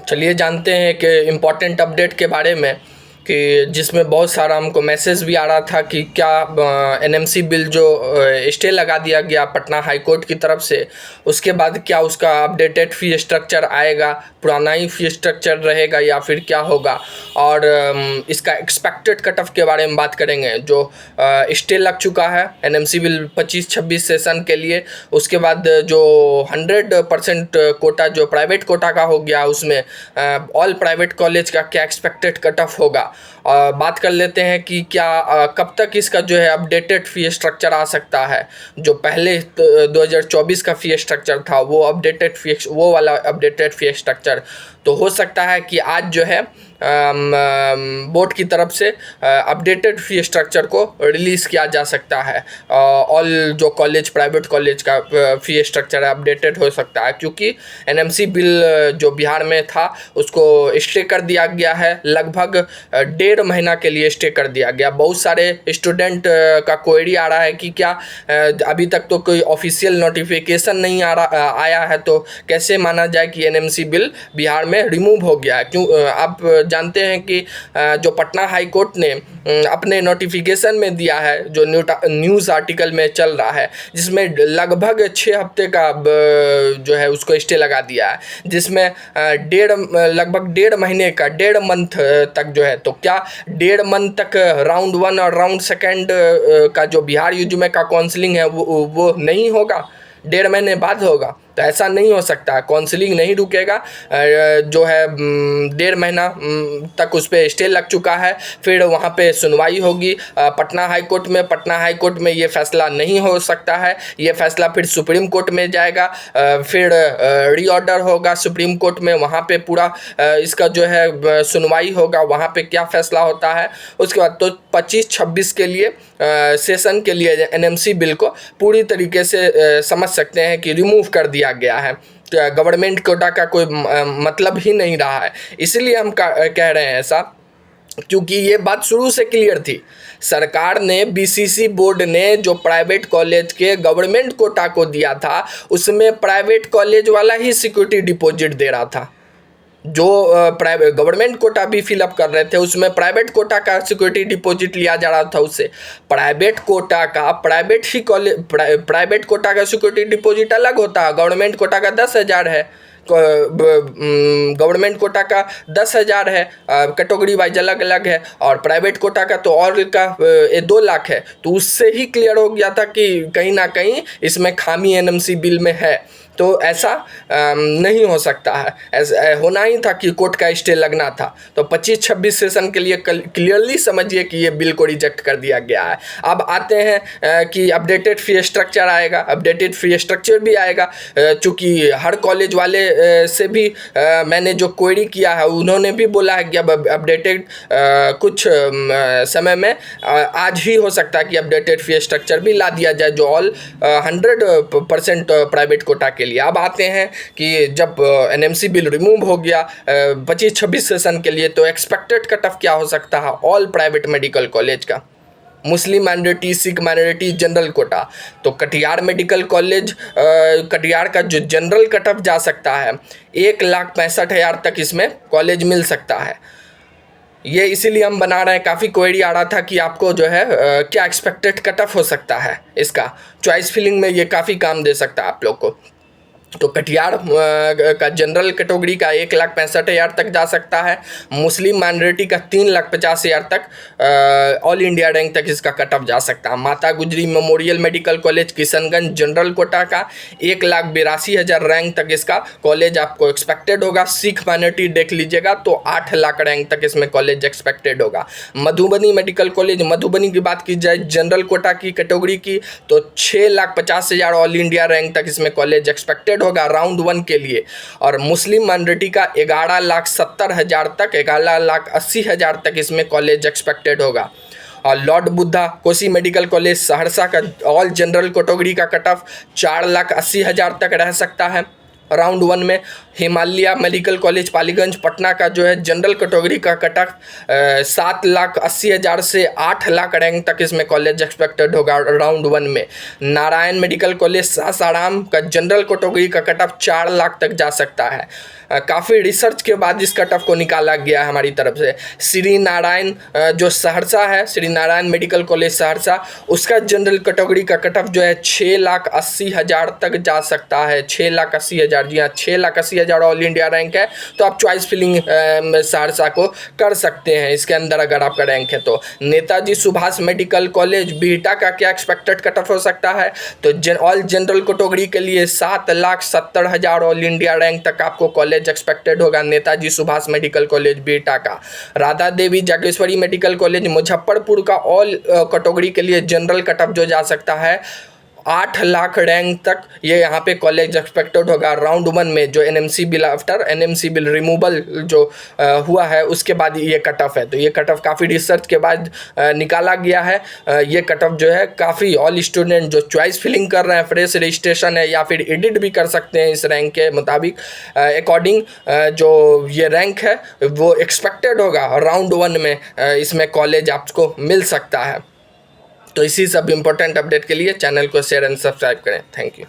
चलिए जानते हैं कि इम्पोर्टेंट अपडेट के बारे में, कि जिसमें बहुत सारा हमको मैसेज भी आ रहा था कि क्या एनएमसी बिल जो स्टे लगा दिया गया पटना हाई कोर्ट की तरफ से, उसके बाद क्या उसका अपडेटेड फ़ी स्ट्रक्चर आएगा, पुराना ही फ़ी स्ट्रक्चर रहेगा या फिर क्या होगा। और इसका एक्सपेक्टेड कट ऑफ के बारे में बात करेंगे। जो स्टे लग चुका है एनएमसी बिल 25-26 सेशन के लिए, उसके बाद जो 100% कोटा जो प्राइवेट कोटा का हो गया, उसमें ऑल प्राइवेट कॉलेज का क्या एक्सपेक्टेड कट ऑफ होगा। बात कर लेते हैं कि क्या कब तक इसका जो है अपडेटेड फ़ी स्ट्रक्चर आ सकता है। जो पहले 2024 का फ़ी स्ट्रक्चर था वो वाला अपडेटेड फ़ी स्ट्रक्चर तो हो सकता है कि आज जो है बोर्ड की तरफ से अपडेटेड फ़ी स्ट्रक्चर को रिलीज़ किया जा सकता है। ऑल जो कॉलेज प्राइवेट कॉलेज का फ़ी स्ट्रक्चर अपडेटेड हो सकता है, क्योंकि एनएमसी बिल जो बिहार में था उसको स्टे कर दिया गया है। लगभग 1.5 महीना के लिए स्टे कर दिया गया। बहुत सारे स्टूडेंट का क्वेरी आ रहा है कि क्या अभी तक तो कोई ऑफिशियल नोटिफिकेशन नहीं आया है, तो कैसे माना जाए कि एनएमसी बिल बिहार में रिमूव हो गया है। क्यों आप जानते हैं कि जो पटना हाई कोर्ट ने अपने नोटिफिकेशन में दिया है, जो न्यूज़ आर्टिकल में चल रहा है, जिसमें लगभग 6 हफ्ते का जो है उसको स्टे लगा दिया है, जिसमें लगभग 1.5 महीने का 1.5 मंथ तक जो है, तो क्या 1.5 मंथ तक राउंड 1 और राउंड 2 का जो बिहार यूजीसी का काउंसलिंग है वो नहीं होगा, 1.5 महीने बाद होगा। तो ऐसा नहीं हो सकता, काउंसलिंग नहीं रुकेगा। जो है 1.5 महीना तक उस पर स्टे लग चुका है, फिर वहाँ पे सुनवाई होगी पटना हाई कोर्ट में। पटना हाई कोर्ट में ये फैसला नहीं हो सकता है, ये फैसला फिर सुप्रीम कोर्ट में जाएगा, फिर रीऑर्डर होगा सुप्रीम कोर्ट में, वहाँ पे पूरा इसका जो है सुनवाई होगा, वहाँ पे क्या फैसला होता है। उसके बाद तो 25-26 के लिए सेशन के लिए एनएमसी बिल को पूरी तरीके से समझ सकते हैं कि रिमूव कर दिया गया है। गवर्नमेंट कोटा का कोई मतलब ही नहीं रहा है। इसलिए हम कह रहे हैं ऐसा, क्योंकि ये बात शुरू से क्लियर थी। सरकार ने, बीसीसी बोर्ड ने जो प्राइवेट कॉलेज के गवर्नमेंट कोटा को दिया था, उसमें प्राइवेट कॉलेज वाला ही सिक्योरिटी डिपॉजिट दे रहा था। जो प्राइवेट गवर्नमेंट कोटा भी फिलअप कर रहे थे, उसमें प्राइवेट कोटा का सिक्योरिटी डिपॉजिट लिया जा रहा था उससे। प्राइवेट कोटा का प्राइवेट कोटा का सिक्योरिटी डिपॉजिट अलग होता है। गवर्नमेंट कोटा का 10,000 है, गवर्नमेंट कोटा का 10,000 है, कैटेगरी वाइज अलग अलग है, और प्राइवेट कोटा का तो और का 2 लाख है। तो उससे ही क्लियर हो गया था कि कहीं ना कहीं इसमें खामी एनएमसी बिल में है। तो ऐसा नहीं हो सकता है, ऐसा होना ही था कि कोर्ट का स्टे लगना था। तो 25-26 सेशन के लिए क्लियरली समझिए कि ये बिल को रिजेक्ट कर दिया गया है। अब आते हैं कि अपडेटेड फ़ी स्ट्रक्चर आएगा। अपडेटेड फ़ी स्ट्रक्चर भी आएगा, चूँकि हर कॉलेज वाले से भी मैंने जो क्वेरी किया है, उन्होंने भी बोला है कि अब अपडेटेड कुछ समय में आज ही हो सकता है कि अपडेटेड फ़ी स्ट्रक्चर भी ला दिया जाए, जो ऑल 100% प्राइवेट कोटा के लिए। अब आते हैं कि जब एनएमसी बिल रिमूव हो गया 25-26 सेशन के लिए, तो एक्सपेक्टेड कट ऑफ क्या हो सकता है ऑल प्राइवेट मेडिकल कॉलेज का। मुस्लिम minority, Sikh minority, general quota. तो कटिहार मेडिकल कॉलेज, कटिहार का जो जनरल कट ऑफ जा सकता है 1,65,000 तक इसमें कॉलेज मिल सकता है। ये इसीलिए हम बना रहे हैं। काफ़ी क्वेरी आ रहा था कि आपको जो है क्या एक्सपेक्टेड कट ऑफ हो सकता है। इसका चॉइस फिलिंग में ये काफ़ी काम दे सकता है आप लोग को। तो कटिहार का जनरल कैटेगरी का 1,65,000 तक जा सकता है। मुस्लिम माइनॉरिटी का 3,50,000 तक ऑल इंडिया रैंक तक इसका कट ऑफ जा सकता है। माता गुजरी memorial medical college Kishanganj general quota का 1,82,000 रैंक तक इसका कॉलेज आपको एक्सपेक्टेड होगा। सिख माइनॉरिटी देख लीजिएगा तो 8 लाख रैंक तक इसमें कॉलेज एक्सपेक्टेड होगा। मधुबनी मेडिकल कॉलेज, मधुबनी की बात की जाए जनरल कोटा की कैटेगरी की, तो 6,50,000 ऑल इंडिया रैंक तक इसमें कॉलेज एक्सपेक्टेड होगा राउंड 1 के लिए। और मुस्लिम माइनॉरिटी का 11,70,000 तक, 11,80,000 तक इसमें कॉलेज एक्सपेक्टेड होगा। और Lord Buddha Kosi medical college Saharsa का ऑल जनरल कैटेगरी का कट ऑफ 4,80,000 तक रह सकता है राउंड 1 में। हिमालय मेडिकल कॉलेज पालीगंज पटना का जो है जनरल कैटेगरी का कट ऑफ 7,80,000 से 8 लाख रैंक तक इसमें कॉलेज एक्सपेक्टेड होगा राउंड 1 में। नारायण मेडिकल कॉलेज सासाराम का जनरल कैटेगरी का कट ऑफ 4 लाख तक जा सकता है। काफ़ी रिसर्च के बाद इस कट ऑफ को निकाला गया है हमारी तरफ से। श्री नारायण जो सहरसा है, श्री नारायण मेडिकल कॉलेज सहरसा, उसका जनरल कैटेगरी का कट ऑफ जो है 6,80,000 तक जा सकता है। 6,80,000, जी हाँ 6,80,000 ऑल इंडिया रैंक है। तो आप चॉइस फिलिंग सहरसा को कर सकते हैं इसके अंदर अगर आपका रैंक है तो। नेताजी सुभाष मेडिकल कॉलेज बिहटा का क्या एक्सपेक्टेड कट ऑफ हो सकता है, तो ऑल जनरल कैटेगरी के लिए 7,70,000 ऑल इंडिया रैंक तक आपको कॉलेज एक्सपेक्टेड होगा नेताजी सुभाष मेडिकल कॉलेज बिहटा का। राधा देवी जागेश्वरी मेडिकल कॉलेज मुजफ्फरपुर का ऑल कैटेगरी के लिए जनरल कट ऑफ जो जा सकता है 8 लाख रैंक तक, ये यहाँ पे कॉलेज एक्सपेक्टेड होगा राउंड 1 में। जो NMC bill, after NMC bill removal जो हुआ है उसके बाद ये कट ऑफ है। तो ये कट ऑफ काफ़ी रिसर्च के बाद निकाला गया है। ये कट ऑफ जो है काफ़ी ऑल स्टूडेंट जो चॉइस फिलिंग कर रहे हैं, फ्रेश रजिस्ट्रेशन है या फिर एडिट भी कर सकते हैं इस रैंक के मुताबिक अकॉर्डिंग जो ये रैंक है वो एक्सपेक्टेड होगा राउंड 1 में इसमें कॉलेज आपको मिल सकता है। तो इसी सब इम्पोर्टेंट अपडेट के लिए चैनल को शेयर एंड सब्सक्राइब करें। Thank you.